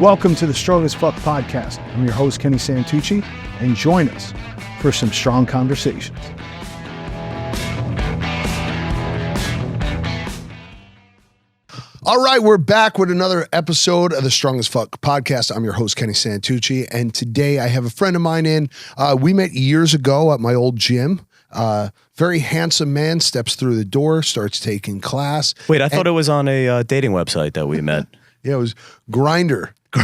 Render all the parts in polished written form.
Welcome to the Strong as Fuck podcast. I'm your host, Kenny Santucci, and join us for some strong conversations. All right, we're back with another episode of the Strong as Fuck podcast. I'm your host, Kenny Santucci, and today I have a friend of mine in. We met years ago at my old gym. Very handsome man steps through the door, starts taking class. Wait, I thought it was on a dating website that we met. Yeah, it was Grindr. We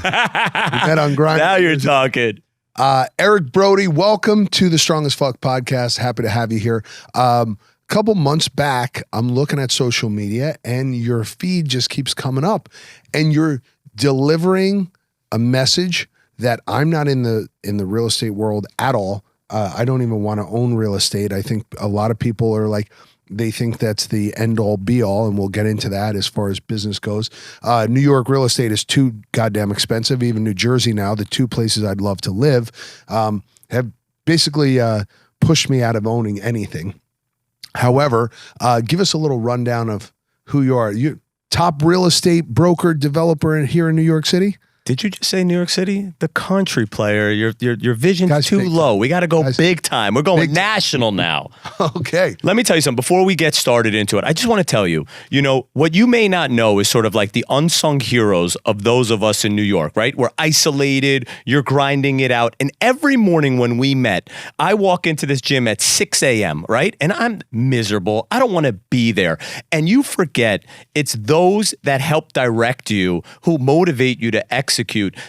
met on Grindr. Now you're talking. Eric Brody, welcome to the Strong as Fuck podcast. Happy to have you here. Couple months back, I'm looking at social media and your feed just keeps coming up and you're delivering a message that I'm not in the real estate world at all. I don't even want to own real estate. I think a lot of people are like, they think that's the end all be all, and we'll get into that as far as business goes. New York real estate is too goddamn expensive. Even New Jersey now, the two places I'd love to live, have basically pushed me out of owning anything. However, give us a little rundown of who you are. You top real estate broker, developer here in New York City? Did you just say New York City? The country player. Your vision's too low. We got to go big time. We're going national now. Okay. Let me tell you something. Before we get started into it, I just want to tell you, what you may not know is sort of like the unsung heroes of those of us in New York, right? We're isolated. You're grinding it out. And every morning when we met, I walk into this gym at 6 a.m., right? And I'm miserable. I don't want to be there. And you forget it's those that help direct you who motivate you to execute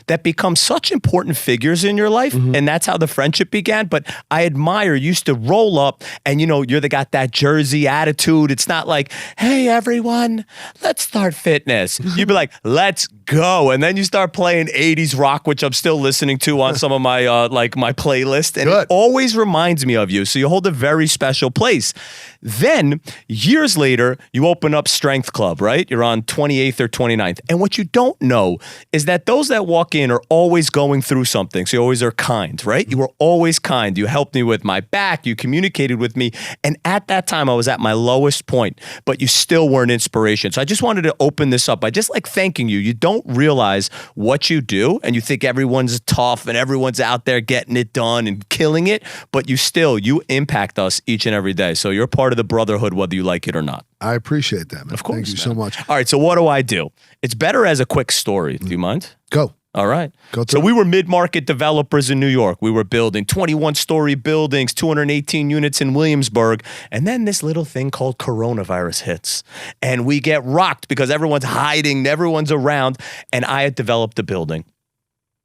that become such important figures in your life. Mm-hmm. And that's how the friendship began. But I admire, you used to roll up and you're got that Jersey attitude. It's not like, hey, everyone, let's start fitness. You'd be like, let's go. And then you start playing 80s rock, which I'm still listening to on some of my my playlist. And It always reminds me of you. So you hold a very special place. Then years later, you open up Strength Club, right? You're on 28th or 29th. And what you don't know is that those that walk in are always going through something. So you always are kind, right? You were always kind. You helped me with my back. You communicated with me. And at that time, I was at my lowest point, but you still were an inspiration. So I just wanted to open this up by just thanking you. You don't realize what you do, and you think everyone's tough and everyone's out there getting it done and killing it, but you impact us each and every day. So you're part of the brotherhood, whether you like it or not. I appreciate that, man. Of course. Thank you so much. All right, so what do I do? It's better as a quick story. Do you mind? Go. All right. Go through. So we were mid-market developers in New York. We were building 21-story buildings, 218 units in Williamsburg. And then this little thing called coronavirus hits. And we get rocked because everyone's hiding, everyone's around. And I had developed a building,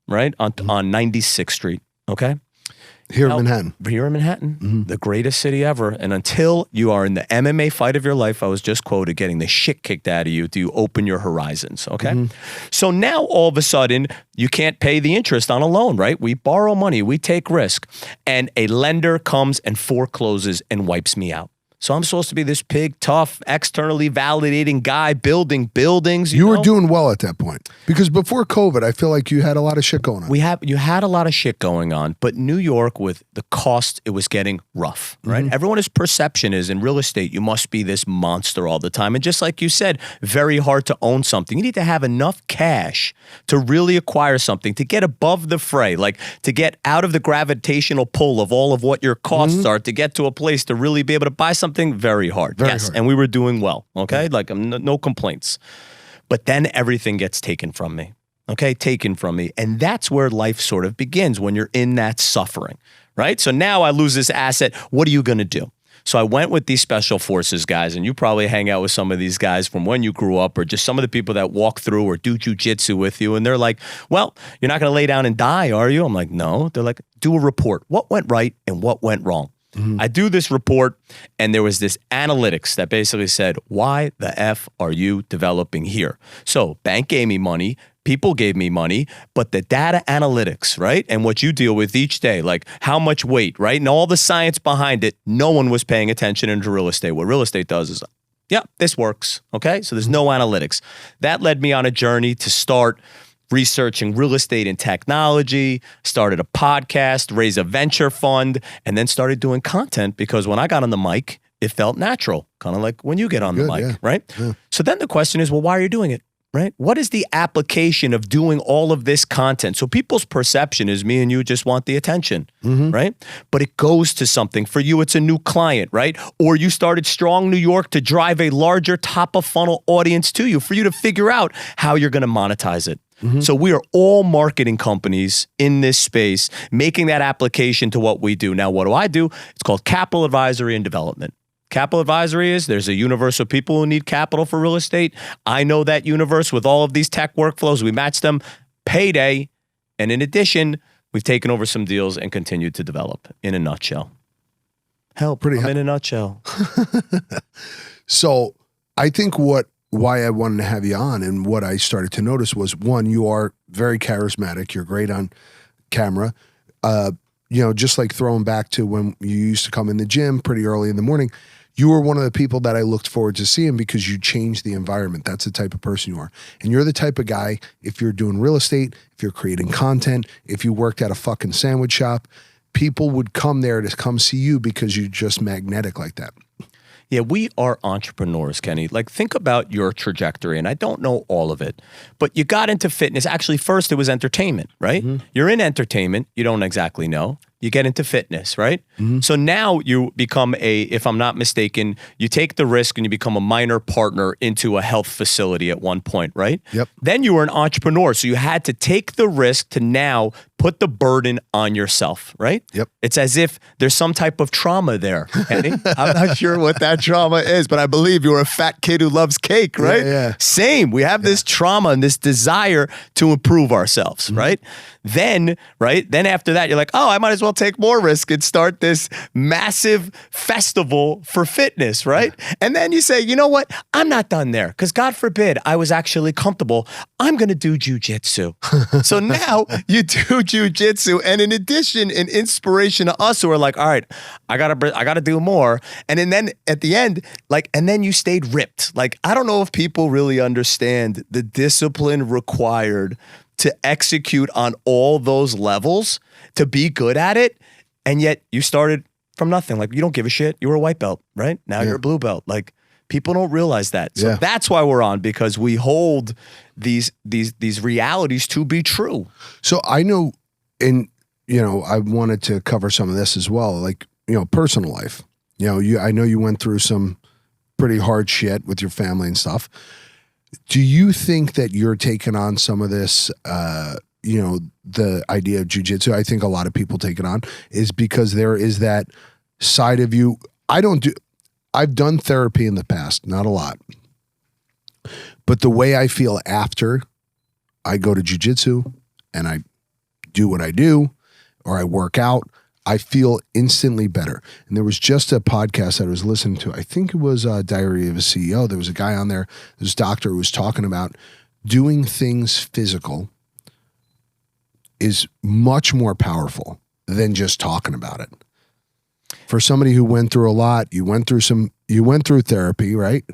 right, on 96th Street, okay? Here in Manhattan. Here in Manhattan, the greatest city ever. And until you are in the MMA fight of your life, I was just quoted, getting the shit kicked out of you, do you open your horizons, okay? So now all of a sudden, you can't pay the interest on a loan, right? We borrow money, we take risk. And a lender comes and forecloses and wipes me out. So I'm supposed to be this big, tough, externally validating guy building buildings. You were doing well at that point. Because before COVID, I feel like you had a lot of shit going on. You had a lot of shit going on, but New York, with the cost, it was getting rough, right? Everyone's perception is in real estate, you must be this monster all the time. And just like you said, very hard to own something. You need to have enough cash to really acquire something, to get above the fray, like to get out of the gravitational pull of all of what your costs are, to get to a place to really be able to buy something. Very hard. Very yes. hard. And we were doing well. Okay. No complaints. But then everything gets taken from me. Okay. Taken from me. And that's where life sort of begins, when you're in that suffering, right? So now I lose this asset. What are you going to do? So I went with these special forces guys, and you probably hang out with some of these guys from when you grew up, or just some of the people that walk through or do jiu-jitsu with you. And they're like, well, you're not going to lay down and die, are you? I'm like, no. They're like, do a report. What went right and what went wrong? I do this report, and there was this analytics that basically said, why the F are you developing here? So bank gave me money, people gave me money, but the data analytics, right? And what you deal with each day, like how much weight, right? And all the science behind it, no one was paying attention into real estate. What real estate does is, yeah, this works, okay? So there's no analytics. That led me on a journey to start researching real estate and technology, started a podcast, raised a venture fund, and then started doing content, because when I got on the mic, it felt natural, kind of like when you get on the mic, yeah. right? Yeah. So then the question is, well, why are you doing it? right? What is the application of doing all of this content? So people's perception is me and you just want the attention, right? But it goes to something. For you, it's a new client, right? Or you started Strong New York to drive a larger top of funnel audience to you, for you to figure out how you're going to monetize it. So we are all marketing companies in this space, making that application to what we do. Now, what do? It's called capital advisory and development. Capital advisory is there's a universe of people who need capital for real estate. I know that universe with all of these tech workflows. We match them, payday. And in addition, we've taken over some deals and continued to develop in a nutshell. Help, I'm in a nutshell. So I think why I wanted to have you on and what I started to notice was, one, you are very charismatic. You're great on camera. Just like throwing back to when you used to come in the gym pretty early in the morning, you were one of the people that I looked forward to seeing because you changed the environment. That's the type of person you are. And you're the type of guy, if you're doing real estate, if you're creating content, if you worked at a fucking sandwich shop, people would come there to come see you because you're just magnetic like that. Yeah, we are entrepreneurs, Kenny. Like, think about your trajectory, and I don't know all of it, but you got into fitness. Actually, first it was entertainment, right? You're in entertainment. You don't exactly know. You get into fitness, right? So now you become if I'm not mistaken, you take the risk and you become a minor partner into a health facility at one point, right? Yep. Then you were an entrepreneur. So you had to take the risk to now put the burden on yourself, right? Yep. It's as if there's some type of trauma there, Kenny. I'm not sure what that trauma is, but I believe you're a fat kid who loves cake, right? Yeah. Same. We have this trauma and this desire to improve ourselves, right? Then after that, you're like, oh, I might as well take more risk and start this massive festival for fitness, right? And then you say, you know what? I'm not done there because God forbid I was actually comfortable. I'm going to do jiu-jitsu. So now you do jiu-jitsu. And in addition, an inspiration to us who are like, all right, I gotta do more. And then at the end, and then you stayed ripped. Like, I don't know if people really understand the discipline required to execute on all those levels, to be good at it. And yet you started from nothing. Like, you don't give a shit. You were a white belt, right? Now you're a blue belt. Like, people don't realize that. So that's why we're on, because we hold these realities to be true. So I know, I wanted to cover some of this as well, like, personal life. I know you went through some pretty hard shit with your family and stuff. Do you think that you're taking on some of this, the idea of jiu-jitsu? I think a lot of people take it on is because there is that side of you. I've done therapy in the past, not a lot. But the way I feel after I go to jiu-jitsu and I do what I do, or I work out, I feel instantly better. And there was just a podcast that I was listening to. I think it was Diary of a CEO. There was a guy on there, this doctor, who was talking about doing things physical is much more powerful than just talking about it. For somebody who went through a lot, you went through therapy, right?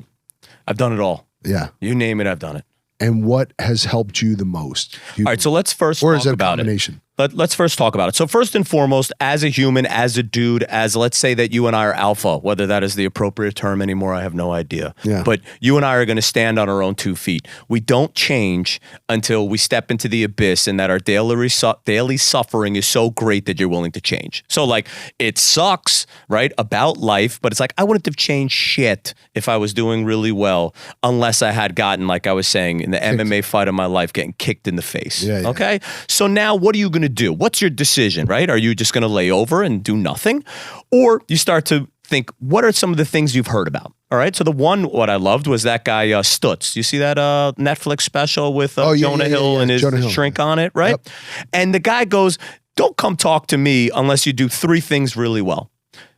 I've done it all. Yeah. You name it, I've done it. And what has helped you the most? All right, so let's first or talk is it a about combination? it. Let's first talk about it. So first and foremost, as a human, as a dude, as let's say that you and I are alpha, whether that is the appropriate term anymore, I have no idea. Yeah. But you and I are going to stand on our own 2 feet. We don't change until we step into the abyss and that our daily suffering is so great that you're willing to change. So like, it sucks, right, about life, but it's like, I wouldn't have changed shit if I was doing really well unless I had gotten, like I was saying, in the MMA fight of my life, getting kicked in the face. Yeah. Okay? So now what are you going to do? What's your decision, right? Are you just going to lay over and do nothing? Or you start to think, what are some of the things you've heard about? All right. So what I loved was that guy, Stutz. You see that Netflix special with Jonah Hill and his shrink on it, right? Yep. And the guy goes, don't come talk to me unless you do 3 things really well: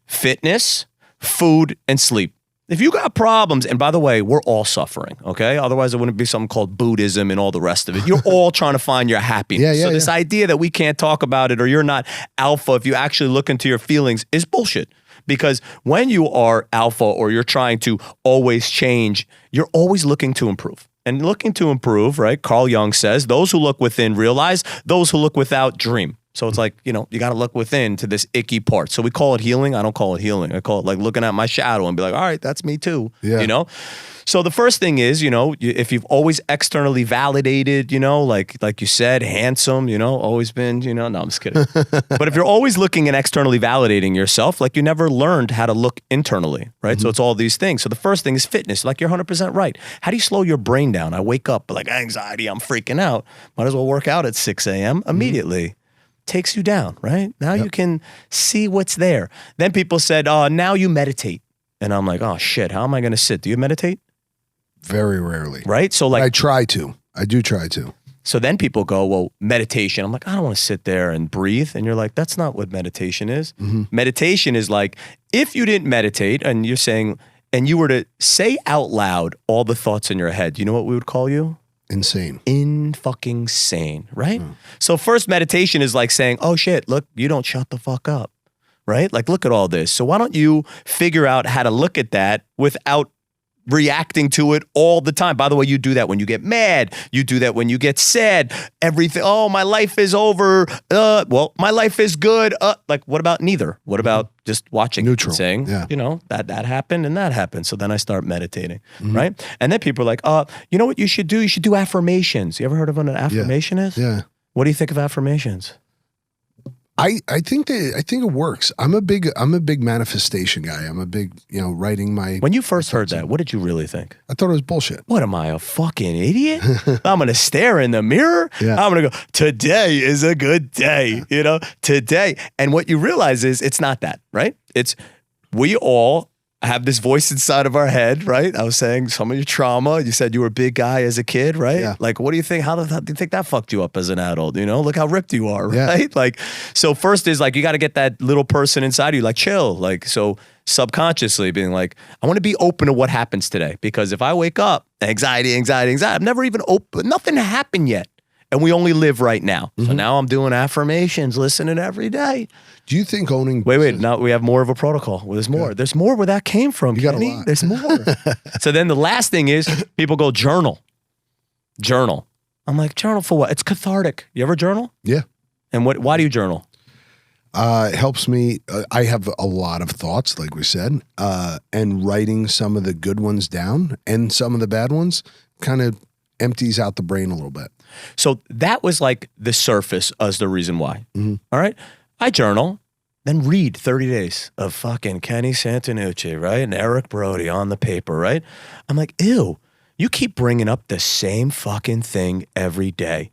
fitness, food, and sleep. If you got problems, and by the way, we're all suffering, okay? Otherwise, it wouldn't be something called Buddhism and all the rest of it. You're all trying to find your happiness. So this idea that we can't talk about it or you're not alpha if you actually look into your feelings is bullshit. Because when you are alpha or you're trying to always change, you're always looking to improve. And looking to improve, right? Carl Jung says, those who look within realize, those who look without dream. So it's like, you know, you got to look within to this icky part. So we call it healing. I don't call it healing. I call it like looking at my shadow and be like, all right, that's me too. Yeah. You know? So the first thing is, you know, if you've always externally validated, you know, like you said, handsome, you know, always been, you know, no, I'm just kidding. But if you're always looking and externally validating yourself, like you never learned how to look internally, right? So it's all these things. So the first thing is fitness. Like you're 100% right. How do you slow your brain down? I wake up like anxiety, I'm freaking out. Might as well work out at 6 a.m. immediately. Takes you down, right? Now you can see what's there. Then people said, oh, now you meditate. And I'm like, oh shit, how am I going to sit? Do you meditate? Very rarely. Right? So like, I try to. I do try to. so then people go, well, meditation. I'm like, I don't want to sit there and breathe. And you're like, that's not what meditation is. Meditation is like, if you didn't meditate and you're saying, and you were to say out loud all the thoughts in your head, you know what we would call you? Insane. In fucking sane, right? So first meditation is like saying, oh shit, look, you don't shut the fuck up, right? Like, look at all this. So why don't you figure out how to look at that without reacting to it all the time? By the way, you do that when you get mad. You do that when you get sad. Everything, oh, my life is over. Well, my life is good. Like, what about neither? What about just watching Neutral. and saying, you know, that happened and that happened. So then I start meditating, right? And then people are like, you know what you should do? You should do affirmations. You ever heard of what an affirmation is? Yeah. What do you think of affirmations? I think it works. I'm a big manifestation guy. I'm a big, you know, writing my. When you first heard that, what did you really think? I thought it was bullshit. What am I, a fucking idiot? I'm going to stare in the mirror. Yeah. I'm going to go, today is a good day, you know, today. And what you realize is it's not that, right? It's we all have this voice inside of our head, right? I was saying some of your trauma. You said you were a big guy as a kid, right? Yeah. Like, what do you think? How do you think that fucked you up as an adult? You know, look how ripped you are, Yeah. right? Like, so first is like, you got to get that little person inside you, like chill. Like, so subconsciously being like, I want to be open to what happens today. Because if I wake up, anxiety, I'm never even open. Nothing happened yet. And we only live right now. So now I'm doing affirmations, listening every day. Do you think owning? Wait. Now we have more of a protocol. Well, there's more. There's more where that came from. You got a Kenny. lot. There's more. So then the last thing is people go journal. Journal. I'm like, journal for what? It's cathartic. You ever journal? Yeah. And why do you journal? It helps me. I have a lot of thoughts, like we said, and writing some of the good ones down and some of the bad ones kind of empties out the brain a little bit. So that was like the surface as the reason why. All right. I journal, then read 30 days of fucking Kenny Santucci, right? And Eric Brody on the paper, right? I'm like, ew, you keep bringing up the same fucking thing every day,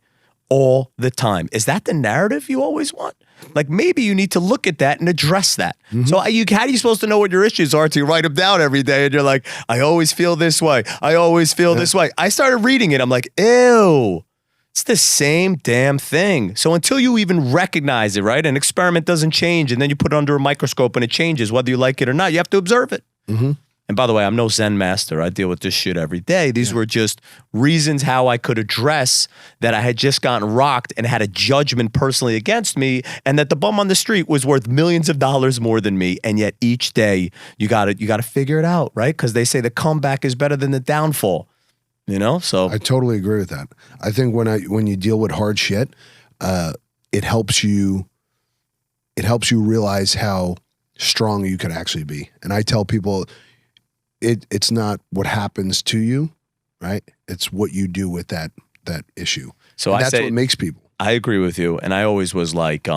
all the time. Is that the narrative you always want? Like maybe you need to look at that and address that. So how are you supposed to know what your issues are to write them down every day? And you're like, I always feel this way. I always feel this way. I started reading it. I'm like, ew. It's the same damn thing. So until you even recognize it, right? An experiment doesn't change and then you put it under a microscope and it changes whether you like it or not. You have to observe it. And by the way, I'm no Zen master. I deal with this shit every day. These were just reasons how I could address that I had just gotten rocked and had a judgment personally against me and that the bum on the street was worth millions of dollars more than me. And yet each day you got to figure it out, right? Because they say the comeback is better than the downfall. You know, so I totally agree with that. I think when you deal with hard shit, it helps you realize how strong you could actually be. And I tell people, it's not what happens to you, right? It's what you do with that issue. So and that's what makes people. I agree with you, and I always was like,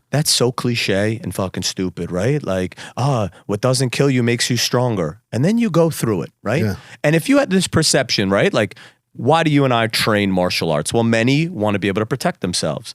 that's so cliche and fucking stupid, right? Like, what doesn't kill you makes you stronger. And then you go through it, right? Yeah. And if you had this perception, right? Like, why do you and I train martial arts? Well, many want to be able to protect themselves.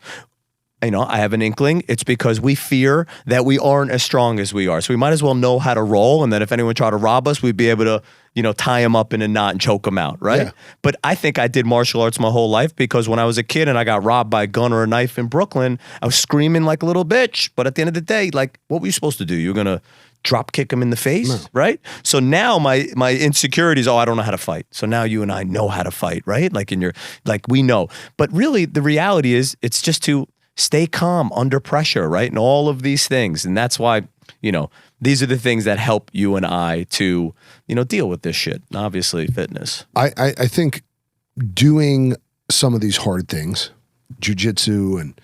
You know, I have an inkling. It's because we fear that we aren't as strong as we are. So we might as well know how to roll. And then if anyone tried to rob us, we'd be able to, you know, tie them up in a knot and choke them out, right? Yeah. But I think I did martial arts my whole life because when I was a kid and I got robbed by a gun or a knife in Brooklyn, I was screaming like a little bitch. But at the end of the day, like, what were you supposed to do? You're going to drop kick him in the face, right? So now my insecurities, I don't know how to fight. So now you and I know how to fight, right? Like we know. But really the reality is it's just to stay calm under pressure, right? And all of these things. And that's why, you know, these are the things that help you and I to, you know, deal with this shit. And obviously fitness. I think doing some of these hard things, jiu-jitsu and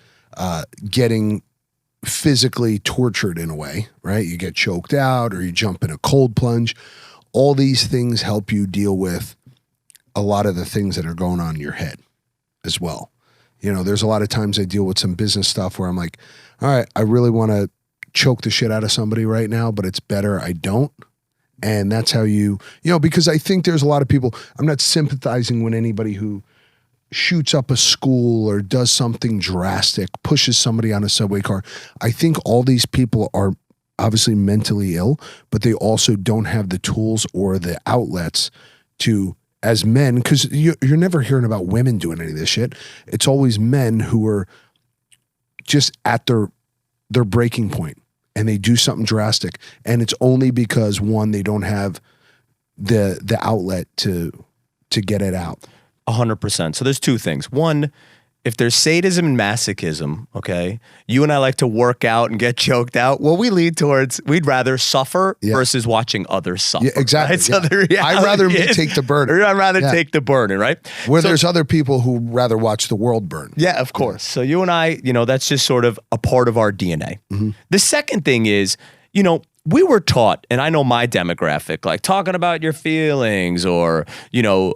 getting physically tortured in a way, right? You get choked out or you jump in a cold plunge. All these things help you deal with a lot of the things that are going on in your head as well. You know, there's a lot of times I deal with some business stuff where I'm like, all right, I really want to choke the shit out of somebody right now, but it's better I don't. And that's how you know, because I think there's a lot of people, I'm not sympathizing with anybody who shoots up a school or does something drastic, pushes somebody on a subway car. I think all these people are obviously mentally ill, but they also don't have the tools or the outlets to, as men, because you're never hearing about women doing any of this shit. It's always men who are just at their breaking point and they do something drastic. And it's only because, one, they don't have the outlet to get it out. 100%. So there's two things. One, if there's sadism and masochism, okay, you and I like to work out and get choked out. What we lead towards, we'd rather suffer versus watching others suffer. Yeah, exactly. Right? So the reality I'd rather take the burden. I'd rather take the burden, right? Where there's other people who rather watch the world burn. Yeah, of course. So you and I, you know, that's just sort of a part of our DNA. Mm-hmm. The second thing is, you know, we were taught, and I know my demographic, like talking about your feelings or, you know,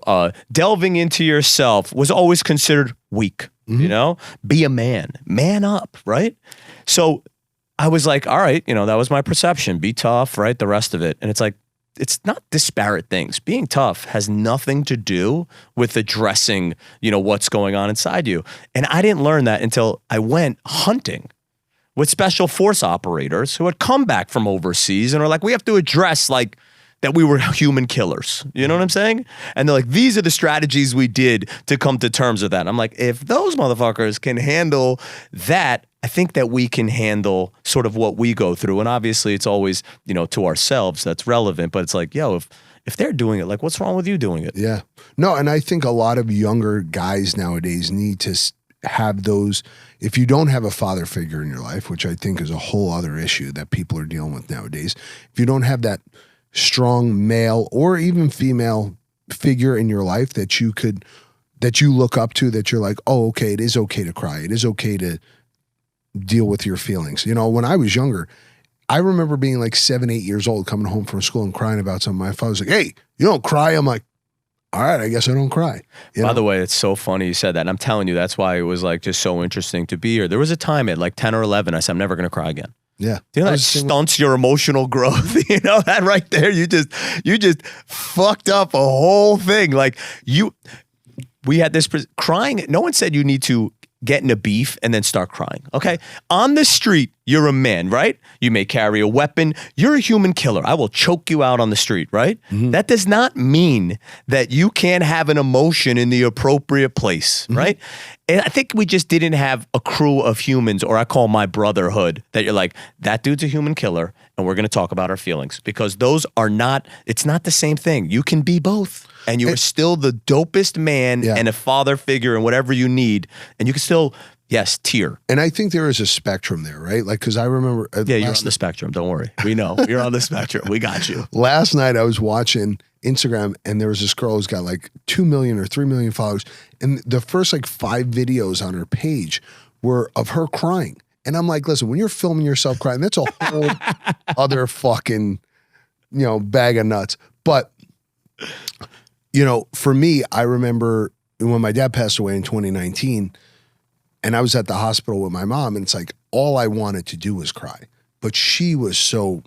delving into yourself was always considered weak, you know? Be a man up, right? So I was like, all right, you know, that was my perception. Be tough, right? The rest of it. And it's like, it's not disparate things. Being tough has nothing to do with addressing, you know, what's going on inside you. And I didn't learn that until I went hunting with special force operators who had come back from overseas and are like, we have to address like that we were human killers. You know what I'm saying? And they're like, these are the strategies we did to come to terms with that. I'm like, if those motherfuckers can handle that, I think that we can handle sort of what we go through. And obviously it's always, you know, to ourselves that's relevant, but it's like, yo, if they're doing it, like what's wrong with you doing it? Yeah. No, and I think a lot of younger guys nowadays need to have those. If you don't have a father figure in your life, which I think is a whole other issue that people are dealing with nowadays, if you don't have that strong male or even female figure in your life that you look up to, that you're like, oh, okay, it is okay to cry. It is okay to deal with your feelings. You know, when I was younger, I remember being like 7, 8 years old, coming home from school and crying about something. My father was like, hey, you don't cry. I'm like, all right, I guess I don't cry. By the way, it's so funny you said that. And I'm telling you, that's why it was like just so interesting to be here. There was a time at like 10 or 11, I said, I'm never going to cry again. Yeah. Do you know that stunts your emotional growth? You know that right there? You just fucked up a whole thing. Like we had this crying. No one said you need to get in a beef and then start crying. Okay. On the street, you're a man, right? You may carry a weapon. You're a human killer. I will choke you out on the street, right? Mm-hmm. That does not mean that you can't have an emotion in the appropriate place, right? And I think we just didn't have a crew of humans, or I call my brotherhood, that you're like, that dude's a human killer and we're going to talk about our feelings, because those are not, it's not the same thing. You can be both. And you are still the dopest man and a father figure and whatever you need. And you can still, yes, tear. And I think there is a spectrum there, right? Like, because I remember. Yeah, you're on the spectrum. Don't worry. We know. You're on the spectrum. We got you. Last night I was watching Instagram and there was this girl who's got like 2 million or 3 million followers. And the first like 5 videos on her page were of her crying. And I'm like, listen, when you're filming yourself crying, that's a whole other fucking, you know, bag of nuts. But you know, for me, I remember when my dad passed away in 2019 and I was at the hospital with my mom, and it's like all I wanted to do was cry. But she was so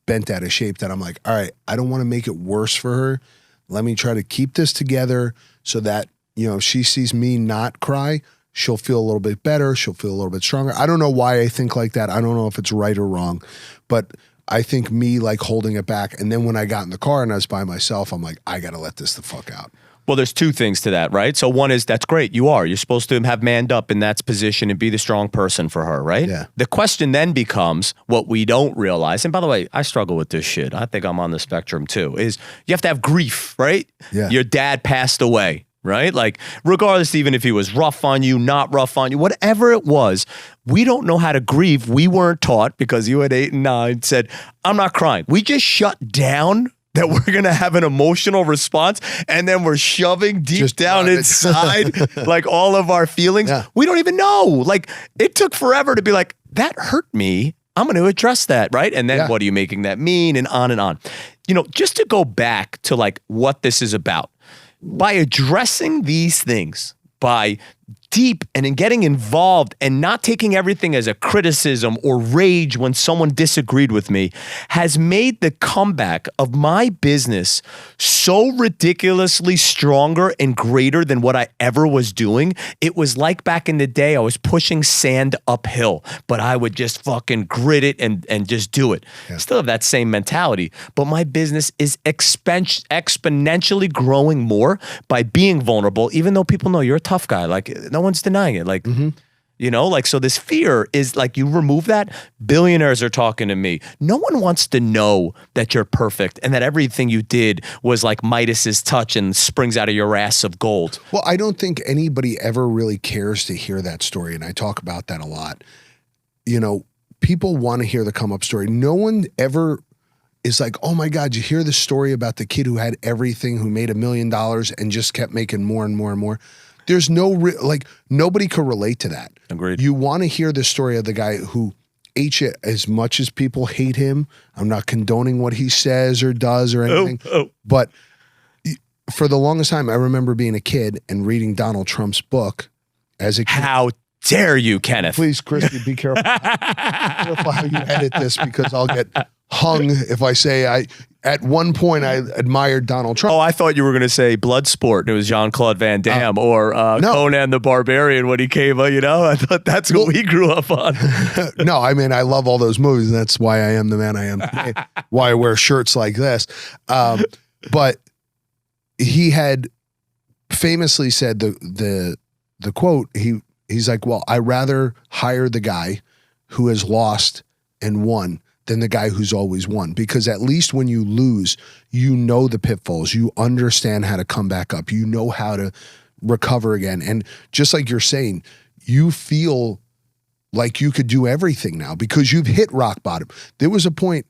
bent out of shape that I'm like, all right, I don't want to make it worse for her. Let me try to keep this together so that, you know, if she sees me not cry, she'll feel a little bit better. She'll feel a little bit stronger. I don't know why I think like that. I don't know if it's right or wrong, but I think me like holding it back. And then when I got in the car and I was by myself, I'm like, I got to let this the fuck out. Well, there's two things to that, right? So one is, that's great. You're supposed to have manned up in that position and be the strong person for her, right? Yeah. The question then becomes, what we don't realize, and by the way, I struggle with this shit. I think I'm on the spectrum too, is you have to have grief, right? Yeah. Your dad passed away, right? Like, regardless, even if he was rough on you, not rough on you, whatever it was, we don't know how to grieve. We weren't taught, because you at 8 and 9 said, I'm not crying. We just shut down that we're going to have an emotional response and then we're shoving deep Just down inside like all of our feelings. Yeah. We don't even know. Like it took forever to be like, that hurt me. I'm going to address that, right? And then what are you making that mean? And on and on. You know, just to go back to like what this is about, by addressing these things, by deep and in getting involved and not taking everything as a criticism or rage when someone disagreed with me, has made the comeback of my business so ridiculously stronger and greater than what I ever was doing. It was like back in the day, I was pushing sand uphill, but I would just fucking grit it and just do it. Yeah. Still have that same mentality, but my business is exponentially growing more by being vulnerable, even though people know you're a tough guy. Like, no one's denying it. Like, you know, like, so this fear is like, you remove that, billionaires are talking to me. No one wants to know that you're perfect and that everything you did was like Midas's touch and springs out of your ass of gold. Well, I don't think anybody ever really cares to hear that story. And I talk about that a lot. You know, people want to hear the come up story. No one ever is like, oh my God, you hear the story about the kid who had everything, who made $1 million and just kept making more and more and more. There's no, like, nobody could relate to that. Agreed. You want to hear the story of the guy who ate shit. As much as people hate him, I'm not condoning what he says or does or anything. But for the longest time, I remember being a kid and reading Donald Trump's book as a kid. How dare you, Kenneth? Please, Christy, be careful. Be careful how you edit this, because I'll get hung if I say at one point I admired Donald Trump. Oh, I thought you were going to say Bloodsport and it was Jean-Claude Van Damme or no. Conan the Barbarian when he came, you know? I thought that's what we grew up on. No, I mean, I love all those movies, and that's why I am the man I am today, why I wear shirts like this. But he had famously said the quote, he's like, well, I rather hire the guy who has lost and won than the guy who's always won. Because at least when you lose, you know the pitfalls. You understand how to come back up. You know how to recover again. And just like you're saying, you feel like you could do everything now because you've hit rock bottom. There was a point,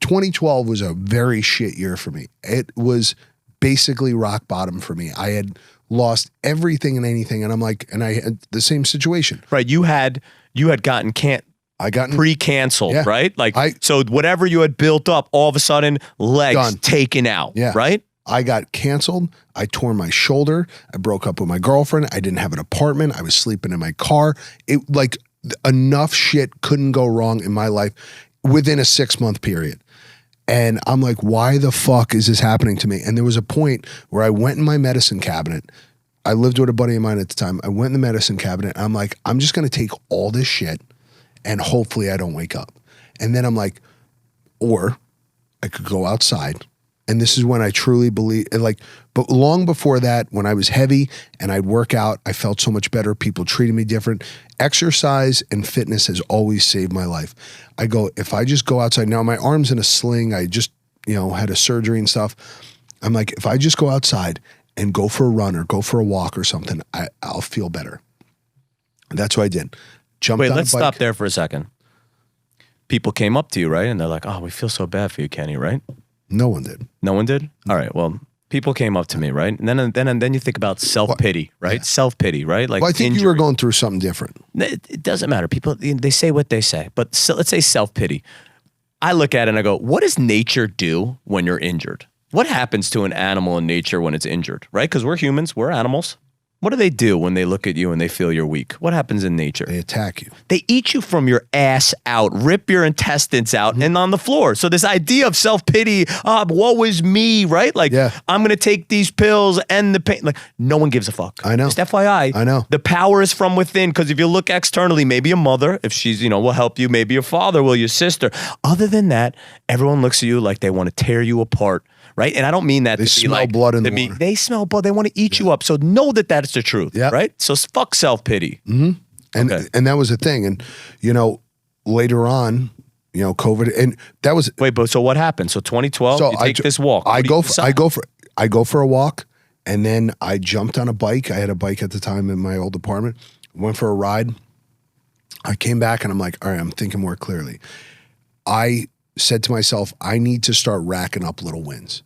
2012 was a very shit year for me. It was basically rock bottom for me. I had lost everything and anything. And I'm like, and I had the same situation. Right. You had gotten pre-canceled, yeah. Right? Like, so whatever you had built up, all of a sudden, legs taken out, right? I got canceled. I tore my shoulder. I broke up with my girlfriend. I didn't have an apartment. I was sleeping in my car. It like enough shit couldn't go wrong in my life within a 6-month period. And I'm like, why the fuck is this happening to me? And there was a point where I went in my medicine cabinet. I lived with a buddy of mine at the time. I went in the medicine cabinet. And I'm like, I'm just going to take all this shit and hopefully I don't wake up. And then I'm like, or I could go outside. And this is when I truly believe, like, but long before that, when I was heavy and I'd work out, I felt so much better. People treated me different. Exercise and fitness has always saved my life. I go, if I just go outside, now my arm's in a sling. I just, had a surgery and stuff. I'm like, if I just go outside and go for a run or go for a walk or something, I'll feel better. And that's what I did. Wait, let's stop there for a second. People came up to you, right? And they're like, oh, we feel so bad for you, Kenny, right? No one did. No one did? All right, well, people came up to me, right? And then you think about self-pity, right? Yeah. Self-pity, right? Like, well, I think you were going through something different. It doesn't matter. People, they say what they say. But let's say self-pity. I look at it and I go, what does nature do when you're injured? What happens to an animal in nature when it's injured, right? Because we're humans, we're animals. What do they do when they look at you and they feel you're weak? What happens in nature? They attack you. They eat you from your ass out, rip your intestines out, and on the floor. So this idea of self-pity, woe is me, right? Like, I'm going to take these pills and the pain. Like, no one gives a fuck. I know. Just FYI. I know. The power is from within, because if you look externally, maybe a mother, if she's, will help you, maybe your father will, your sister. Other than that, everyone looks at you like they want to tear you apart. Right? And I don't mean that they to be smell like blood in the water. They smell blood. They want to eat you up. So know that that's the truth. Right? So fuck self-pity. Mm-hmm. And that was the thing. And, later on, COVID, and that was. Wait, but so what happened? So 2012, so you take this walk. I go for a walk, and then I jumped on a bike. I had a bike at the time in my old apartment. Went for a ride. I came back and I'm like, all right, I'm thinking more clearly. I said to myself, I need to start racking up little wins,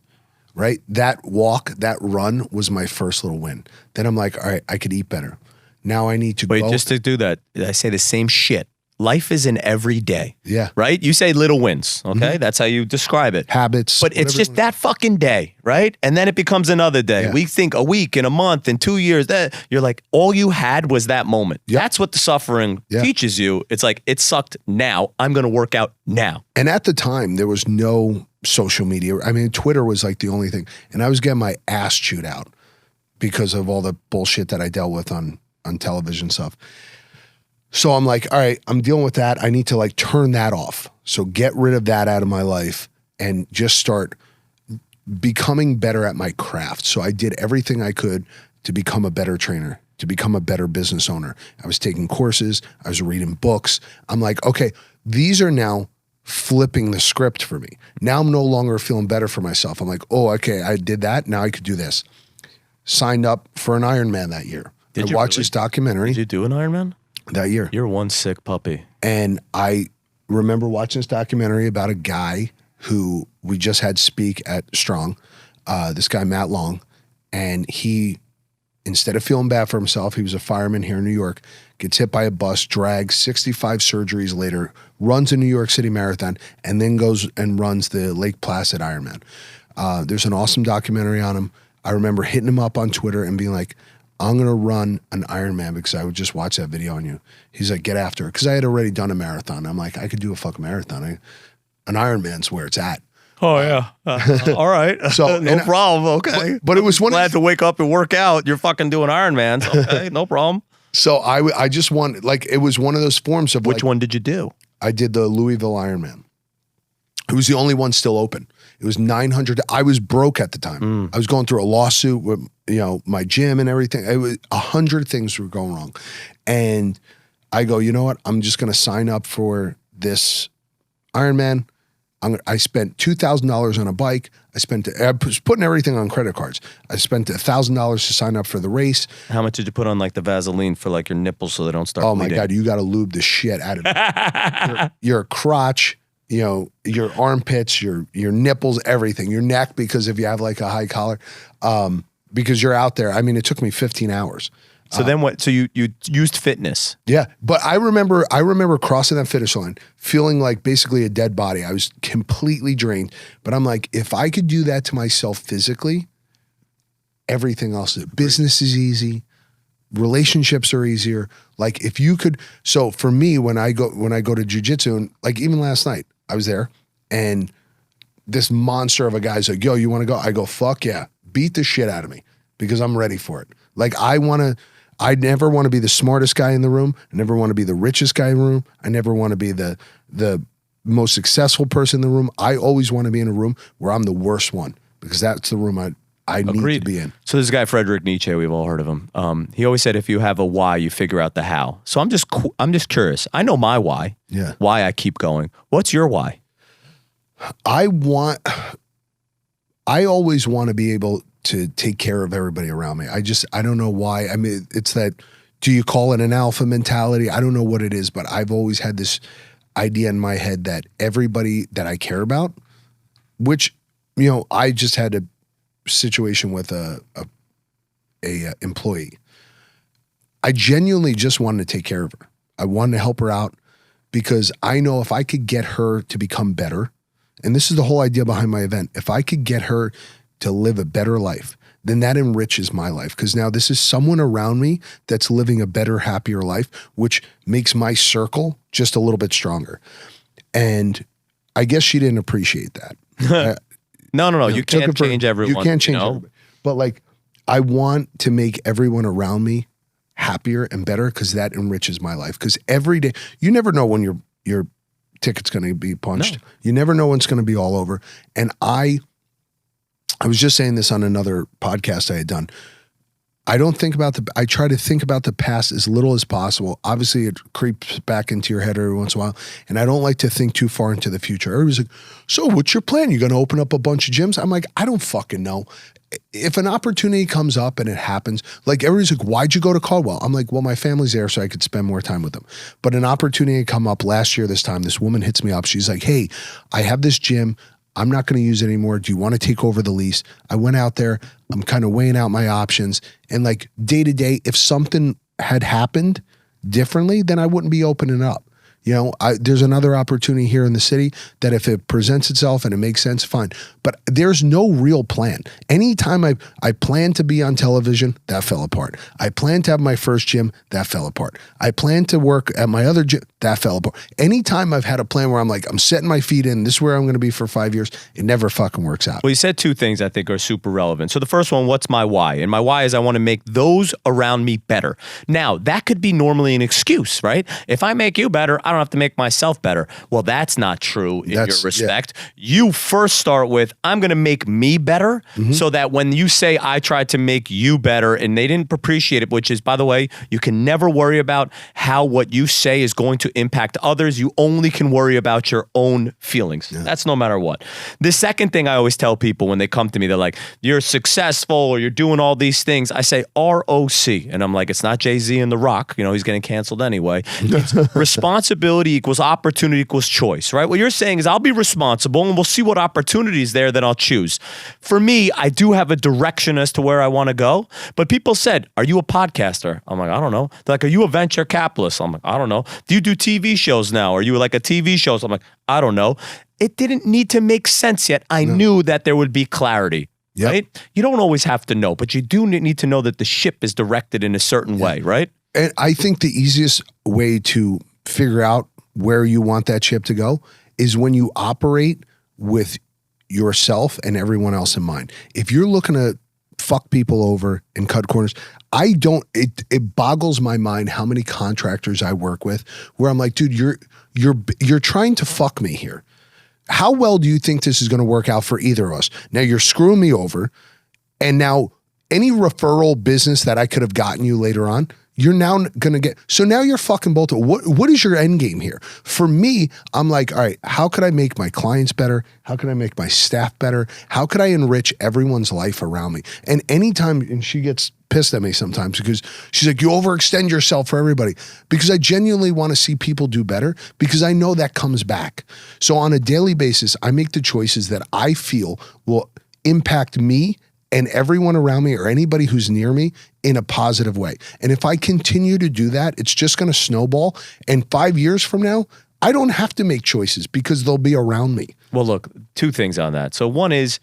right? That walk, that run was my first little win. Then I'm like, all right, I could eat better. Now I need to Wait, go. just to do that, I say the same shit. Life is an everyday. Yeah. Right? You say little wins, okay? That's how you describe it. Habits. But it's just that fucking day, right? And then it becomes another day. Yeah. We think a week and a month and 2 years, that you're like, all you had was that moment. Yep. That's what the suffering Yeah. teaches you. It's like, it sucked now. I'm going to work out now. And at the time, there was no social media. I mean, Twitter was like the only thing. And I was getting my ass chewed out because of all the bullshit that I dealt with on television stuff. So I'm like, all right, I'm dealing with that. I need to like turn that off. So get rid of that out of my life and just start becoming better at my craft. So I did everything I could to become a better trainer, to become a better business owner. I was taking courses. I was reading books. I'm like, okay, these are now flipping the script for me. Now I'm no longer feeling better for myself. I'm like, oh, okay, I did that. Now I could do this. Signed up for an Ironman that year. I watched this documentary. Did you do an Ironman? That year. You're one sick puppy. And I remember watching this documentary about a guy who we just had speak at Strong, this guy, Matt Long. And he, instead of feeling bad for himself, he was a fireman here in New York, gets hit by a bus, dragged 65 surgeries later, runs a New York City Marathon, and then goes and runs the Lake Placid Ironman. There's an awesome documentary on him. I remember hitting him up on Twitter and being like, I'm going to run an Ironman because I would just watch that video on you. He's like, get after it. Because I had already done a marathon. I'm like, I could do a fucking marathon. An Ironman's where it's at. Oh, yeah. All right. So, no problem. Okay. But it was one glad to wake up and work out. You're fucking doing Ironmans. Okay. No problem. So I just wanted, like, it was one of those forms of Which one did you do? I did the Louisville Ironman. It was the only one still open. It was 900. I was broke at the time. I was going through a lawsuit with, my gym and everything. It was 100 things were going wrong. And I go, you know what? I'm just going to sign up for this Ironman. I spent $2,000 on a bike. I was putting everything on credit cards. I spent $1,000 to sign up for the race. How much did you put on like the Vaseline for like your nipples so they don't start bleeding? My God, you got to lube the shit out of it. your crotch, your armpits, your nipples, everything, your neck, because if you have like a high collar, because you're out there. I mean, it took me 15 hours. So then what? So you used fitness. Yeah. But I remember crossing that finish line, feeling like basically a dead body. I was completely drained, but I'm like, if I could do that to myself physically, everything else, business is easy. Relationships are easier. Like if you could, so for me, when I go to jiu-jitsu, and like even last night I was there and this monster of a guy's like, yo, you want to go? I go, fuck yeah. Beat the shit out of me because I'm ready for it. Like I never want to be the smartest guy in the room. I never want to be the richest guy in the room. I never want to be the most successful person in the room. I always want to be in a room where I'm the worst one because that's the room I need to be in. So this guy, Friedrich Nietzsche, we've all heard of him. He always said, if you have a why, you figure out the how. So I'm just curious. I know my why. Yeah. Why I keep going. What's your why? I always want to be able to take care of everybody around me. I don't know why. I mean, it's that, do you call it an alpha mentality? I don't know what it is, but I've always had this idea in my head that everybody that I care about, which, I just had a situation with a employee. I genuinely just wanted to take care of her. I wanted to help her out because I know if I could get her to become better, and this is the whole idea behind my event, if I could get her to live a better life, then that enriches my life. Because now this is someone around me that's living a better, happier life, which makes my circle just a little bit stronger. And I guess she didn't appreciate that. No. You can't change everyone. You can't change everybody. But like, I want to make everyone around me happier and better because that enriches my life. Because every day, you never know when your ticket's going to be punched. No. You never know when it's going to be all over. And I was just saying this on another podcast I had done. I try to think about the past as little as possible. Obviously, it creeps back into your head every once in a while. And I don't like to think too far into the future. Everybody's like, so what's your plan? You're going to open up a bunch of gyms? I'm like, I don't fucking know. If an opportunity comes up and it happens, like everybody's like, why'd you go to Caldwell? I'm like, well, my family's there so I could spend more time with them. But an opportunity come up last year this time. This woman hits me up. She's like, hey, I have this gym. I'm not going to use it anymore. Do you want to take over the lease? I went out there. I'm kind of weighing out my options. And like day to day, if something had happened differently, then I wouldn't be opening up. You know, there's another opportunity here in the city that if it presents itself and it makes sense, fine. But there's no real plan. Anytime I planned to be on television, that fell apart. I planned to have my first gym, that fell apart. I planned to work at my other gym, that fell apart. Anytime I've had a plan where I'm like, I'm setting my feet in, this is where I'm going to be for 5 years, it never fucking works out. Well, you said two things I think are super relevant. So the first one, what's my why? And my why is I want to make those around me better. Now, that could be normally an excuse, right? If I make you better, I don't have to make myself better. Well, that's not true in your respect. Yeah. You first start with, I'm going to make me better so that when you say I tried to make you better and they didn't appreciate it, which is, by the way, you can never worry about how what you say is going to impact others. You only can worry about your own feelings. Yeah. That's no matter what. The second thing I always tell people when they come to me, they're like, you're successful or you're doing all these things. I say ROC. And I'm like, it's not Jay-Z and The Rock. You know, he's getting canceled anyway. It's responsibility equals opportunity equals choice, right? What you're saying is I'll be responsible and we'll see what opportunities there that I'll choose. For me, I do have a direction as to where I want to go, but people said, are you a podcaster? I'm like, I don't know. They're like, are you a venture capitalist? I'm like, I don't know. Do you do TV shows now? Are you like a TV show? So I'm like, I don't know. It didn't need to make sense yet. I knew that there would be clarity. Yep. Right? You don't always have to know, but you do need to know that the ship is directed in a certain way, right? And I think the easiest way to figure out where you want that ship to go is when you operate with yourself and everyone else in mind. If you're looking to fuck people over and cut corners, it boggles my mind how many contractors I work with where I'm like, dude, you're trying to fuck me here. How well do you think this is going to work out for either of us? Now you're screwing me over, and now any referral business that I could have gotten you later on, you're now going to get, so now you're fucking both. What is your end game here? For me, I'm like, all right, how could I make my clients better? How can I make my staff better? How could I enrich everyone's life around me? And anytime, and she gets pissed at me sometimes because she's like, you overextend yourself for everybody, because I genuinely want to see people do better because I know that comes back. So on a daily basis, I make the choices that I feel will impact me and everyone around me or anybody who's near me in a positive way. And if I continue to do that, it's just going to snowball. And 5 years from now, I don't have to make choices because they'll be around me. Well, look, two things on that. So one is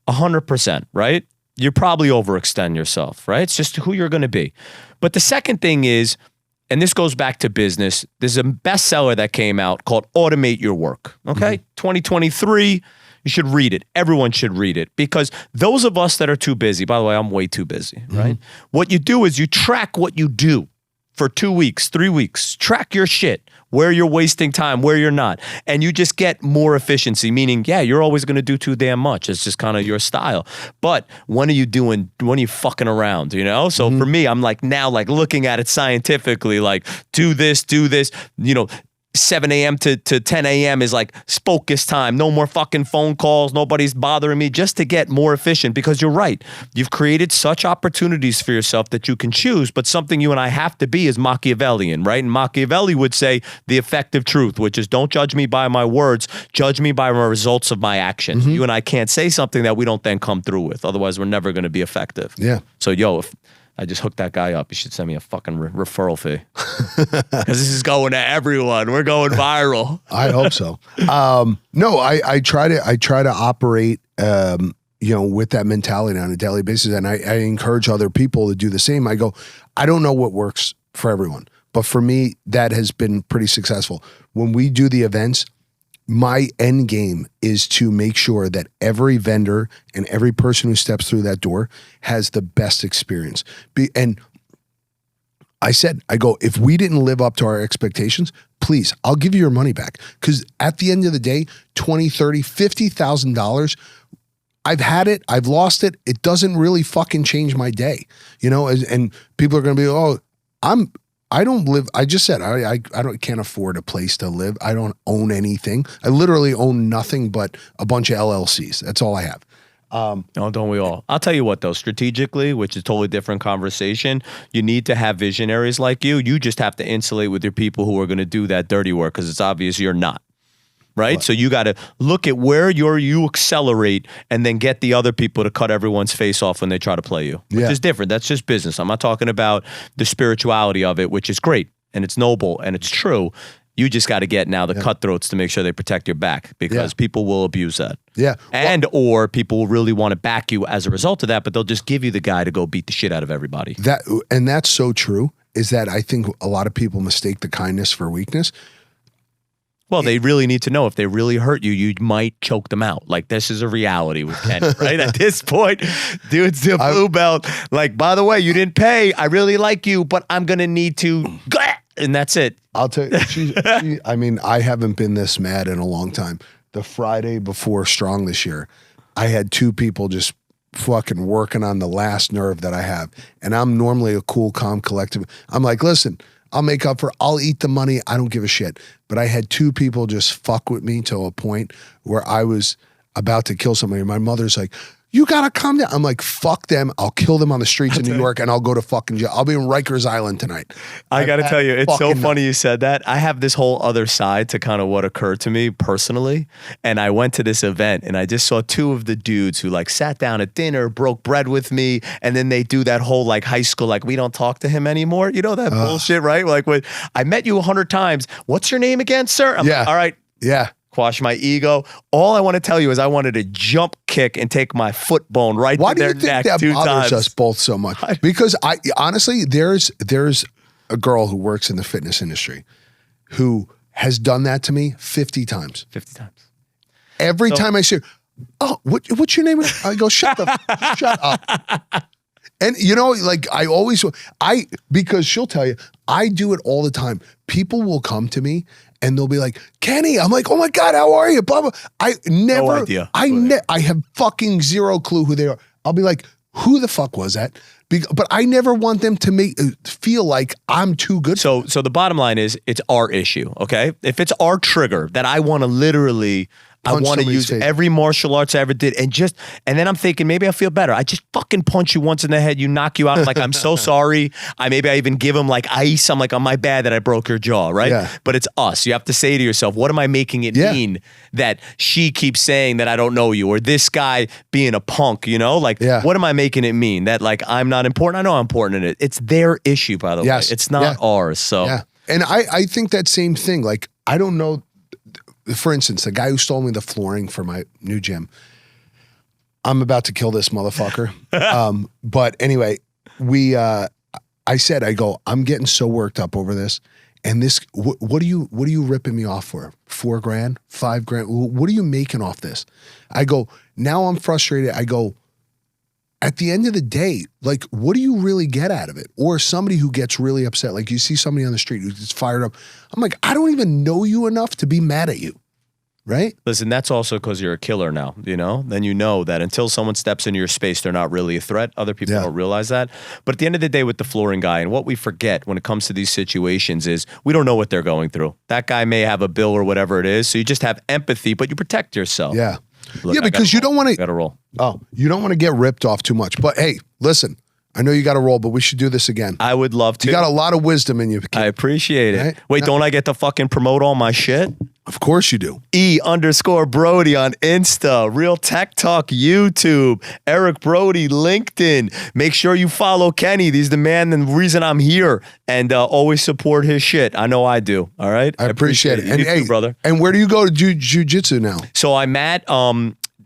100%, right? You probably overextend yourself, right? It's just who you're going to be. But the second thing is, and this goes back to business, there's a bestseller that came out called Automate Your Work, okay? 2023, you should read it. Everyone should read it because those of us that are too busy, by the way, I'm way too busy, right? What you do is you track what you do for 2 weeks, 3 weeks. Track your shit, where you're wasting time, where you're not. And you just get more efficiency, meaning, yeah, you're always going to do too damn much. It's just kind of your style. But when are you fucking around, you know? So for me, I'm like now like looking at it scientifically, like do this, you know, 7 a.m. to 10 a.m. is like focus time. No more fucking phone calls. Nobody's bothering me, just to get more efficient because you're right. You've created such opportunities for yourself that you can choose, but something you and I have to be is Machiavellian, right? And Machiavelli would say the effective truth, which is don't judge me by my words, judge me by the results of my actions. You and I can't say something that we don't then come through with. Otherwise, we're never going to be effective. Yeah. So, if I just hooked that guy up, you should send me a fucking referral fee. Because this is going to everyone. We're going viral. I hope so. No, I try to operate, with that mentality on a daily basis. And I encourage other people to do the same. I go, I don't know what works for everyone, but for me, that has been pretty successful. When we do the events, my end game is to make sure that every vendor and every person who steps through that door has the best experience. And I go, if we didn't live up to our expectations, please, I'll give you your money back. Because at the end of the day, $20,000, $30,000, $50,000, I've had it, I've lost it. It doesn't really fucking change my day, you know. And people are going to be, oh, I don't live. I just said can't afford a place to live. I don't own anything. I literally own nothing but a bunch of LLCs. That's all I have. No, don't we all? I'll tell you what, though, strategically, which is a totally different conversation, you need to have visionaries like you. You just have to insulate with your people who are going to do that dirty work, because it's obvious you're not. Right? So you got to look at where you accelerate and then get the other people to cut everyone's face off when they try to play you, which is different. That's just business. I'm not talking about the spirituality of it, which is great and it's noble and it's true. You just got to get now the cutthroats to make sure they protect your back, because people will abuse that. Yeah. And or people will really want to back you as a result of that, but they'll just give you the guy to go beat the shit out of everybody. And that's so true, is that I think a lot of people mistake the kindness for weakness. Well, they really need to know if they really hurt you, you might choke them out. Like, this is a reality with Kenny, right? At this point, dude's the blue belt. Like, by the way, you didn't pay. I really like you, but I'm going to need to, and that's it. I'll tell you, I mean, I haven't been this mad in a long time. The Friday before Strong this year, I had two people just fucking working on the last nerve that I have. And I'm normally a cool, calm, collective. I'm like, listen, I'll eat the money. I don't give a shit. But I had two people just fuck with me to a point where I was about to kill somebody. My mother's like, you gotta calm down. I'm like, fuck them. I'll kill them on the streets of New York and I'll go to fucking jail. I'll be in Rikers Island tonight. I gotta tell you, it's so funny you said that. I have this whole other side to kind of what occurred to me personally. And I went to this event and I just saw two of the dudes who like sat down at dinner, broke bread with me. And then they do that whole like high school, like, we don't talk to him anymore. You know that bullshit, right? Like, when I met you 100 times. What's your name again, sir? I'm like, all right. Yeah. Quash my ego. All I want to tell you is I wanted to jump kick and take my foot bone right to their neck 2 times. Why do you think that bothers us both so much? Because I honestly, there's a girl who works in the fitness industry who has done that to me 50 times. 50 times. Every time I say, oh, what's your name? I go, shut up. And you know, like because she'll tell you, I do it all the time. People will come to me and they'll be like, Kenny, I'm like, oh my God, how are you? Blah, blah. No idea. I have fucking zero clue who they are. I'll be like, who the fuck was that? But I never want them to feel like I'm too good. So the bottom line is, it's our issue, okay? If it's our trigger that I want to literally, I want to use every martial arts I ever did, and then I'm thinking, maybe I feel better. I just fucking punch you once in the head, you knock you out. I'm like, I'm so sorry. Maybe I even give him like ice. I'm like, oh, my bad that I broke your jaw, right? Yeah. But it's us. You have to say to yourself, what am I making it mean that she keeps saying that I don't know you, or this guy being a punk, you know? Like, what am I making it mean? That like I'm not important? I know I'm important in it. It's their issue, by the way. It's not ours. So and I think that same thing. Like, I don't know. For instance, the guy who stole me the flooring for my new gym, I'm about to kill this motherfucker. But anyway, I said, I'm getting so worked up over this. And this, what are you ripping me off for? $4 grand, $5 grand? What are you making off this? I go, now I'm frustrated. I go, at the end of the day, like, what do you really get out of it? Or somebody who gets really upset, like you see somebody on the street who gets fired up. I'm like, I don't even know you enough to be mad at you, right? Listen, that's also because you're a killer now, you know? Then you know that until someone steps into your space, they're not really a threat. Other people don't realize that. But at the end of the day with the flooring guy, and what we forget when it comes to these situations is we don't know what they're going through. That guy may have a bill or whatever it is, so you just have empathy, but you protect yourself. Yeah. Look, because you don't want to. Got to roll. Oh, you don't want to get ripped off too much. But hey, listen, I know you got to roll, but we should do this again. I would love to. You got a lot of wisdom in you. I appreciate it. Right? Wait, don't I get to fucking promote all my shit? Of course you do. E_Brody on Insta, Real Tech Talk YouTube, Eric Brody LinkedIn. Make sure you follow Kenny. He's the man and the reason I'm here, and always support his shit. I know I do. All right, I appreciate it. And you too, brother. And where do you go to do jiu-jitsu now? So I'm at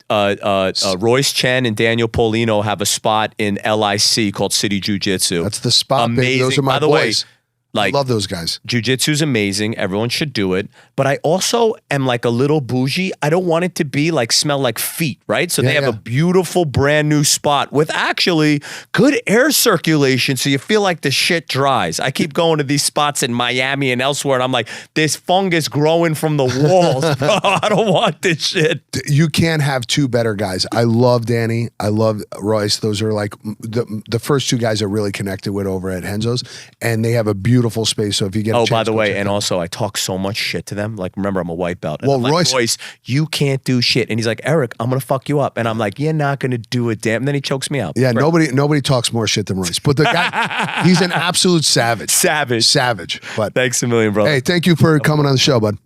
Royce Chen and Daniel Polino have a spot in LIC called City Jiu-Jitsu. That's the spot. Amazing. Those are my By the boys. way, Like, I love those guys. Jiu-jitsu is amazing. Everyone should do it. But I also am like a little bougie. I don't want it to be like smell like feet, right? So they have a beautiful brand new spot with actually good air circulation. So you feel like the shit dries. I keep going to these spots in Miami and elsewhere. And I'm like, there's fungus growing from the walls. Bro, I don't want this shit. You can't have two better guys. I love Danny. I love Royce. Those are like the first two guys I really connected with over at Henzo's. And they have a beautiful space. So if you get a chance, by the way, and also I talk so much shit to them. Like, remember, I'm a white belt. And well, I'm like, Royce, you can't do shit. And he's like, Eric, I'm gonna fuck you up. And I'm like, you're not gonna do a damn. And then he chokes me out. Yeah, right. Nobody talks more shit than Royce. But the guy, he's an absolute savage. Savage. But thanks a million, brother. Hey, thank you for coming on the show, bud.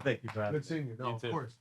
Thank you, bro. Good seeing you. No, of course.